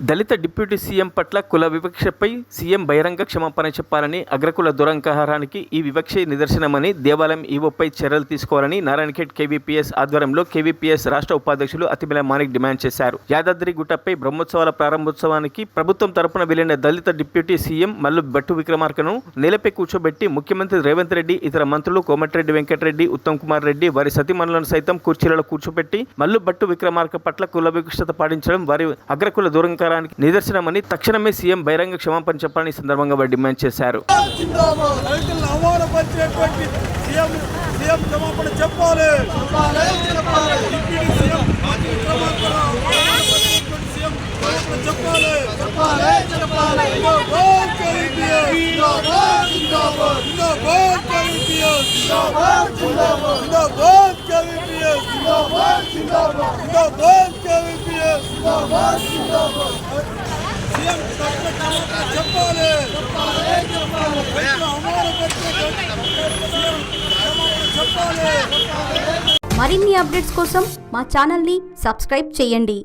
దళిత deputy CM పట్ల కుల వివక్షపై CM బహిరంగ క్షమాపణ చెప్పాలని, అగ్రకుల దురహంకారానికి ఈ వివక్షే నిదర్శనమని, దేవాలయం ఈవోపై చర్యలు తీసుకోవాలని నారాయణఖేడ్ కేవీపీఎస్ ఆధ్వర్యంలో కేవీపీఎస్ రాష్ట్ర ఉపాధ్యక్షులు అతిమల మాణిక్ డిమాండ్ చేశారు. యాదాద్రిగుట్టపై బ్రహ్మోత్సవాల ప్రారంభోత్సవానికి ప్రభుత్వం తరపున వెళ్లిన దళిత డిప్యూటీ సీఎం మల్లు భట్టు విక్రమార్కను నేలపై కూర్చోబెట్టి ముఖ్యమంత్రి రేవంత్ రెడ్డి, ఇతర మంత్రులు కోమటిరెడ్డి వెంకటరెడ్డి, ఉత్తమ్ కుమార్ రెడ్డి, వారి సతీమణులను సైతం కుర్చీలలో కూర్చోబెట్టి మల్లు భట్టు విక్రమార్క పట్ల కుల వివక్షత పాటించడం వారి అగ్రకుల దురహంకారానికి నిదర్శనమని, తక్షణమే సీఎం బహిరంగ క్షమాపణ చెప్పాలని సందర్భంగా వారు డిమాండ్ చేశారు. మరిన్ని అప్డేట్స్ కోసం మా ఛానల్ని సబ్స్క్రైబ్ చేయండి.